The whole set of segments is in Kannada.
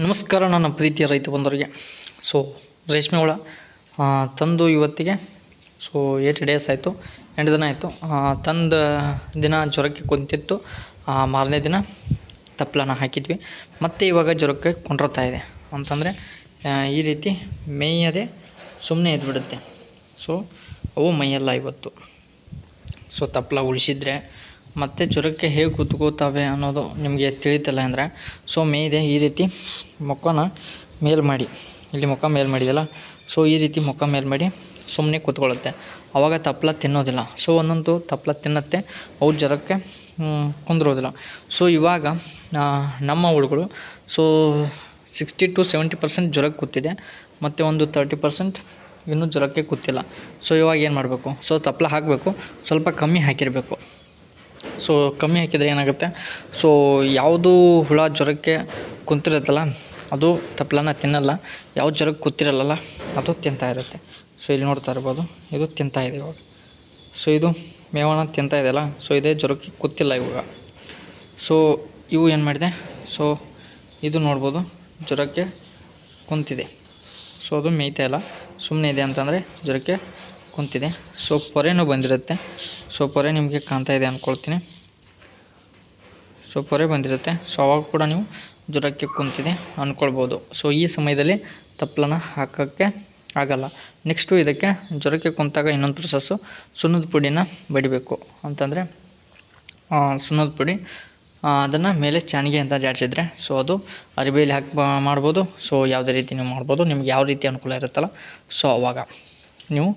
ನಮಸ್ಕಾರ ನನ್ನ ಪ್ರೀತಿಯ ರೈತ ಬಂದವರಿಗೆ. ಸೊ ರೇಷ್ಮೆ ಹುಳ ತಂದು ಇವತ್ತಿಗೆ 8 ಡೇಸ್ ಆಯಿತು, 8 ದಿನ ಆಯಿತು. ತಂದ ದಿನ ಜ್ವರಕ್ಕೆ ಕುಂತಿತ್ತು, ಮಾರನೇ ದಿನ ತಪ್ಪಲನ ಹಾಕಿದ್ವಿ. ಮತ್ತು ಇವಾಗ ಜ್ವರಕ್ಕೆ ಕೊಂಡ್ರತಾ ಇದೆ ಅಂತಂದರೆ ಈ ರೀತಿ ಮೇಯದೆ ಸುಮ್ಮನೆ ಇದ್ಬಿಡುತ್ತೆ. ಸೊ ಅವು ಮೈಯೆಲ್ಲ ಇವತ್ತು ತಪ್ಪಲ ಉಳಿಸಿದ್ರೆ ಮತ್ತು ಜ್ವರಕ್ಕೆ ಹೇಗೆ ಕೂತ್ಕೋತವೆ ಅನ್ನೋದು ನಿಮಗೆ ತಿಳಿತಲ್ಲ ಅಂದರೆ, ಮೇಯ್ದೆ ಈ ರೀತಿ ಮುಖನ ಮೇಲ್ ಮಾಡಿ, ಇಲ್ಲಿ ಮುಖ ಮೇಲ್ ಮಾಡಿದೆಯಲ್ಲ, ಈ ರೀತಿ ಮುಖ ಮೇಲ್ ಮಾಡಿ ಸುಮ್ಮನೆ ಕೂತ್ಕೊಳ್ಳುತ್ತೆ. ಆವಾಗ ತಪ್ಪಲ ತಿನ್ನೋದಿಲ್ಲ. ಒಂದೊಂದು ತಪ್ಪಲ ತಿನ್ನುತ್ತೆ, ಅವು ಜ್ವರಕ್ಕೆ ಕುಂದ್ರೋದಿಲ್ಲ. ಇವಾಗ ನಮ್ಮ ಹುಳುಗಳು 60 to 70% ಜ್ವರಕ್ಕೆ ಕೂತಿದೆ, ಮತ್ತು ಒಂದು 30% ಇನ್ನೂ ಜ್ವರಕ್ಕೆ ಕೂತಿಲ್ಲ. ಇವಾಗ ಏನು ಮಾಡಬೇಕು? ತಪ್ಪಲ ಹಾಕಬೇಕು, ಸ್ವಲ್ಪ ಕಮ್ಮಿ ಹಾಕಿರಬೇಕು. ಕಮ್ಮಿ ಹಾಕಿದರೆ ಏನಾಗುತ್ತೆ, ಯಾವುದು ಹುಳ ಜ್ವರಕ್ಕೆ ಕುಂತಿರುತ್ತಲ್ಲ ಅದು ತಪ್ಪಲನ ತಿನ್ನಲ್ಲ, ಯಾವ ಜ್ವರಕ್ಕೆ ಕೂತಿರಲ್ಲ ಅದು ತಿಂತಾ ಇರುತ್ತೆ. ಇಲ್ಲಿ ನೋಡ್ತಾ ಇರ್ಬೋದು, ಇದು ತಿಂತಾ ಇದೆ ಇವಾಗ. ಇದು ಮೇವನ ತಿಂತಾ ಇದೆಯಲ್ಲ, ಇದೇ ಜ್ವರಕ್ಕೆ ಕೂತಿಲ್ಲ ಇವಾಗ. ಇವು ಏನು ಮಾಡಿದೆ, ಇದು ನೋಡ್ಬೋದು ಜ್ವರಕ್ಕೆ ಕುಂತಿದೆ. ಅದು ಮೇಯ್ತಾ ಇಲ್ಲ, ಸುಮ್ಮನೆ ಇದೆ ಅಂತಂದರೆ ಜ್ವರಕ್ಕೆ ಕುಂತಿದೆ. ಪೊರೆನೂ ಬಂದಿರುತ್ತೆ. ಪೊರೆ ನಿಮಗೆ ಕಾಣ್ತಾ ಇದೆ ಅಂದ್ಕೊಳ್ತೀನಿ. ಪೊರೆ ಬಂದಿರುತ್ತೆ. ಅವಾಗ ಕೂಡ ನೀವು ಜ್ವರಕ್ಕೆ ಕುಂತಿದೆ ಅಂದ್ಕೊಳ್ಬೋದು. ಈ ಸಮಯದಲ್ಲಿ ತಪ್ಪಲನ ಹಾಕೋಕ್ಕೆ ಆಗಲ್ಲ. ನೆಕ್ಸ್ಟು ಇದಕ್ಕೆ ಜ್ವರಕ್ಕೆ ಕುಂತಾಗ ಇನ್ನೊಂದು ಪ್ರೊಸೆಸ್ಸು, ಸುಣ್ಣದ ಪುಡಿನ ಬಡಿಬೇಕು. ಅಂತಂದರೆ ಸುಣ್ಣದ ಪುಡಿ ಅದನ್ನು ಮೇಲೆ ಚಾನಿಗೆ ಅಂತ ಜಾಡಿಸಿದ್ರೆ ಅದು ಅರಿವೆಯಲ್ಲಿ ಹಾಕಿ ಮಾಡ್ಬೋದು. ಯಾವುದೇ ರೀತಿ ನೀವು ಮಾಡ್ಬೋದು, ನಿಮ್ಗೆ ಯಾವ ರೀತಿ ಅನುಕೂಲ ಇರುತ್ತಲ್ಲ ಅವಾಗ ನೀವು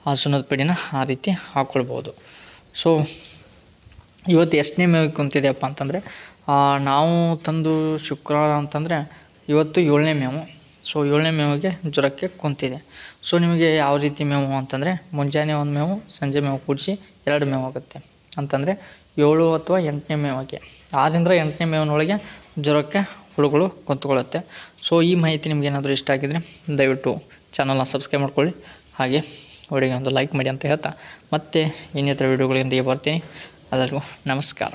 ಆ ಸುಣ್ಣದ ಪುಡಿನ ಆ ರೀತಿ ಹಾಕ್ಕೊಳ್ಬೋದು. ಇವತ್ತು ಎಷ್ಟನೇ ಮೇವಿಗೆ ಕುಂತಿದೆಯಪ್ಪ ಅಂತಂದರೆ, ನಾವು ತಂದು ಶುಕ್ರವಾರ ಅಂತಂದರೆ ಇವತ್ತು 7ನೇ ಮೇವು. 7ನೇ ಮೇವಿಗೆ ಜ್ವರಕ್ಕೆ ಕುಂತಿದೆ. ನಿಮಗೆ ಯಾವ ರೀತಿ ಮೇವು ಅಂತಂದರೆ, ಮುಂಜಾನೆ ಒಂದು ಮೇವು, ಸಂಜೆ ಮೇವು ಕೂಡಿಸಿ 2 ಮೇವು ಆಗುತ್ತೆ. ಅಂತಂದರೆ 7 ಅಥವಾ 8ನೇ ಮೇವಿಗೆ, 6ರಿಂದ 8ನೇ ಮೇವಿನೊಳಗೆ ಜ್ವರಕ್ಕೆ ಹುಳುಗಳು ಕುಂತ್ಕೊಳ್ಳುತ್ತೆ. ಈ ಮಾಹಿತಿ ನಿಮ್ಗೆ ಏನಾದರೂ ಇಷ್ಟ ಆಗಿದರೆ ದಯವಿಟ್ಟು ಚಾನಲ್ನ ಸಬ್ಸ್ಕ್ರೈಬ್ ಮಾಡ್ಕೊಳ್ಳಿ, ಹಾಗೆ ವಿಡಿಯೋಗೆ ಒಂದು ಲೈಕ್ ಮಾಡಿ ಅಂತ ಹೇಳ್ತಾ ಮತ್ತೆ ಇನ್ನಿತರ ವಿಡಿಯೋಗಳೊಂದಿಗೆ ಬರ್ತೀನಿ. ಎಲ್ಲರಿಗೂ ನಮಸ್ಕಾರ.